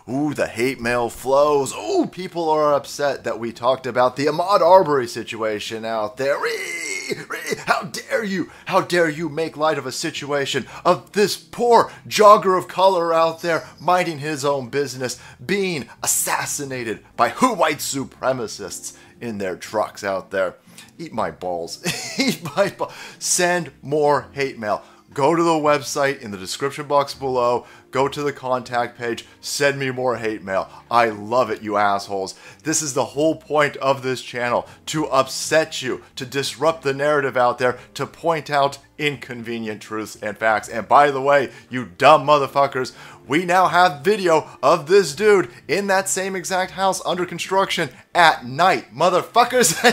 Ooh, the hate mail flows. Ooh, people are upset that we talked about the Ahmaud Arbery situation out there. How dare you? How dare you make light of a situation of this poor jogger of color out there minding his own business, being assassinated by white supremacists in their trucks out there. Eat my balls. Eat my balls. Send more hate mail. Go to the website in the description box below. Go to the contact page. Send me more hate mail. I love it, you assholes. This is the whole point of this channel. To upset you. To disrupt the narrative out there. To point out inconvenient truths and facts. And by the way, you dumb motherfuckers, we now have video of this dude in that same exact house under construction at night. Motherfuckers,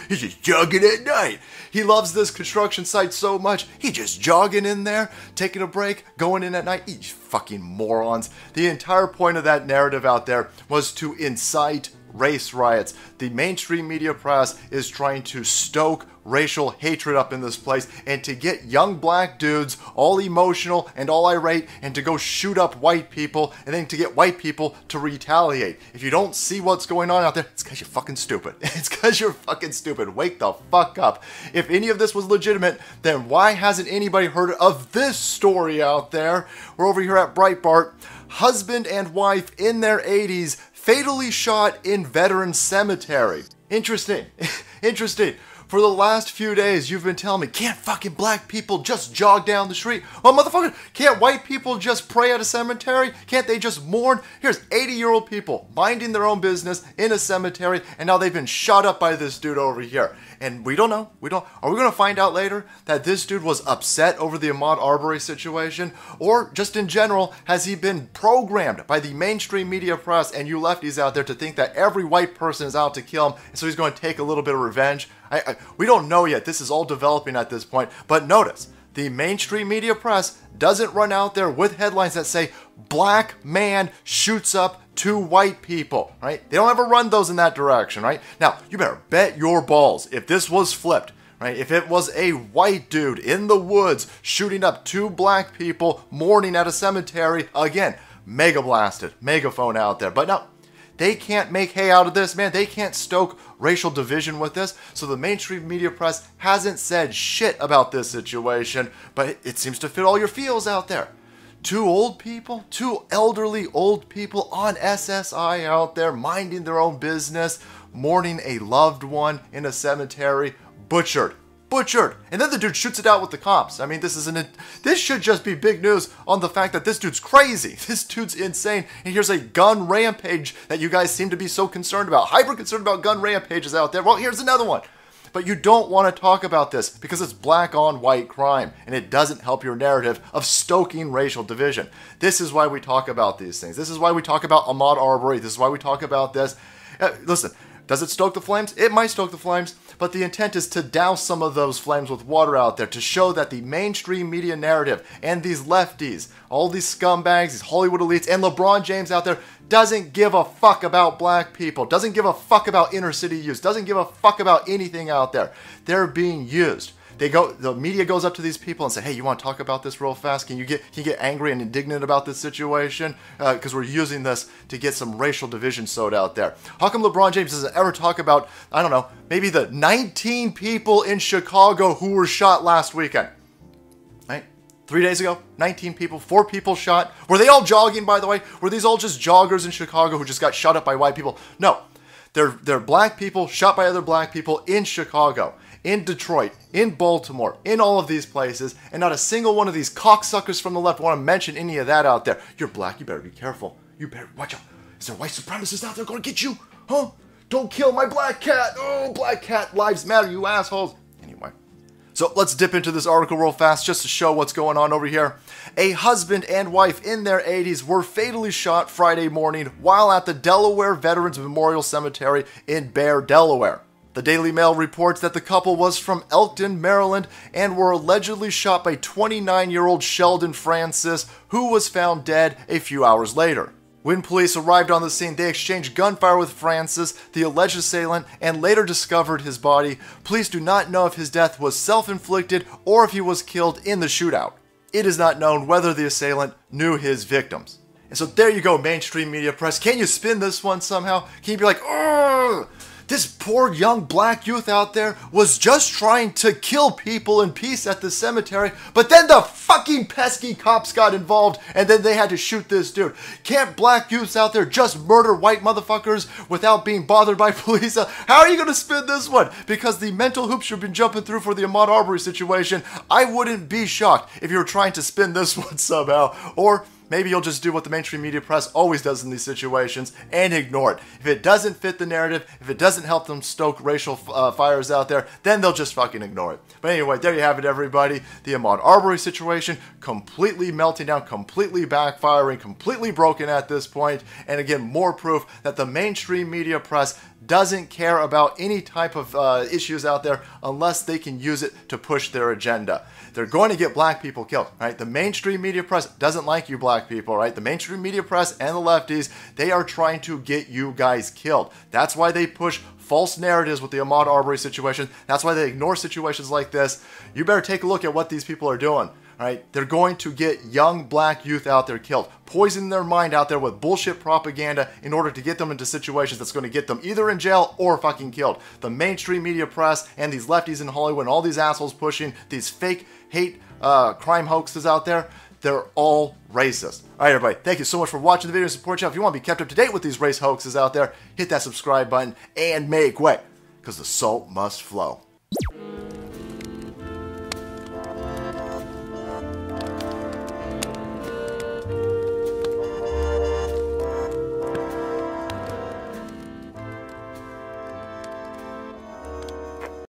he's just jogging at night. He loves this construction site so much, he's just jogging in there, taking a break, going in at night. You fucking morons. The entire point of that narrative out there was to incite race riots. The mainstream media press is trying to stoke racial hatred up in this place and to get young black dudes all emotional and all irate and to go shoot up white people and then to get white people to retaliate. If you don't see what's going on out there, it's because you're fucking stupid. It's because you're fucking stupid. Wake the fuck up. If any of this was legitimate, then why hasn't anybody heard of this story out there? We're over here at Breitbart. Husband and wife in their 80s fatally shot in veteran cemetery. Interesting. Interesting. For the last few days, you've been telling me, can't fucking black people just jog down the street? Well, motherfucker, can't white people just pray at a cemetery? Can't they just mourn? Here's 80-year-old people minding their own business in a cemetery, and now they've been shot up by this dude over here. And we don't know. Are we going to find out later that this dude was upset over the Ahmaud Arbery situation? Or just in general, has he been programmed by the mainstream media press and you lefties out there to think that every white person is out to kill him, and so he's going to take a little bit of revenge? We don't know yet. This is all developing at this point. But notice, the mainstream media press doesn't run out there with headlines that say, black man shoots up two white people, right? They don't ever run those in that direction, right? Now, you better bet your balls if this was flipped, right? If it was a white dude in the woods shooting up two black people mourning at a cemetery, again, mega blasted, megaphone out there. But no, they can't make hay out of this, man. They can't stoke racial division with this. So the mainstream media press hasn't said shit about this situation, but it seems to fit all your feels out there. Two old people, two elderly old people on SSI out there minding their own business, mourning a loved one in a cemetery, butchered. And then the dude shoots it out with the cops. I mean, this should just be big news on the fact that this dude's crazy. This dude's insane. And here's a gun rampage that you guys seem to be so concerned about. Hyper concerned about gun rampages out there. Well, here's another one. But you don't want to talk about this because it's black on white crime and it doesn't help your narrative of stoking racial division. This is why we talk about these things. This is why we talk about Ahmaud Arbery. This is why we talk about this. Listen, does it stoke the flames? It might stoke the flames, but the intent is to douse some of those flames with water out there to show that the mainstream media narrative and these lefties, all these scumbags, these Hollywood elites, and LeBron James out there doesn't give a fuck about black people, doesn't give a fuck about inner city youth, doesn't give a fuck about anything out there. They're being used. The media goes up to these people and say, hey, you want to talk about this real fast? Can you get angry and indignant about this situation? Because we're using this to get some racial division sowed out there. How come LeBron James doesn't ever talk about, I don't know, maybe the 19 people in Chicago who were shot last weekend? Right? 3 days ago, 19 people, 4 people shot. Were they all jogging, by the way? Were these all just joggers in Chicago who just got shot up by white people? No. They're black people shot by other black people in Chicago, in Detroit, in Baltimore, in all of these places, and not a single one of these cocksuckers from the left want to mention any of that out there. You're black, you better be careful. You better watch out. Is there white supremacists out there going to get you? Huh? Don't kill my black cat. Oh, black cat lives matter, you assholes. Anyway. So let's dip into this article real fast just to show what's going on over here. A husband and wife in their 80s were fatally shot Friday morning while at the Delaware Veterans Memorial Cemetery in Bear, Delaware. The Daily Mail reports that the couple was from Elkton, Maryland, and were allegedly shot by 29-year-old Sheldon Francis, who was found dead a few hours later. When police arrived on the scene, they exchanged gunfire with Francis, the alleged assailant, and later discovered his body. Police do not know if his death was self-inflicted or if he was killed in the shootout. It is not known whether the assailant knew his victims. And so there you go, mainstream media press. Can you spin this one somehow? Can you be like, oh, this poor young black youth out there was just trying to kill people in peace at the cemetery, but then the fucking pesky cops got involved and then they had to shoot this dude. Can't black youths out there just murder white motherfuckers without being bothered by police? How are you going to spin this one? Because the mental hoops you've been jumping through for the Ahmaud Arbery situation, I wouldn't be shocked if you were trying to spin this one somehow. Or maybe you'll just do what the mainstream media press always does in these situations and ignore it. If it doesn't fit the narrative, if it doesn't help them stoke racial fires out there, then they'll just fucking ignore it. But anyway, there you have it, everybody. The Ahmaud Arbery situation completely melting down, completely backfiring, completely broken at this point. And again, more proof that the mainstream media press doesn't care about any type of issues out there unless they can use it to push their agenda. They're going to get black people killed, right? The mainstream media press doesn't like you black people, right? The mainstream media press and the lefties, they are trying to get you guys killed. That's why they push false narratives with the Ahmaud Arbery situation. That's why they ignore situations like this. You better take a look at what these people are doing. Right? They're going to get young black youth out there killed, poison their mind out there with bullshit propaganda in order to get them into situations that's going to get them either in jail or fucking killed. The mainstream media press and these lefties in Hollywood and all these assholes pushing these fake hate crime hoaxes out there, they're all racist. All right, everybody, thank you so much for watching the video and support channel. If you want to be kept up to date with these race hoaxes out there, hit that subscribe button and make way, because the salt must flow.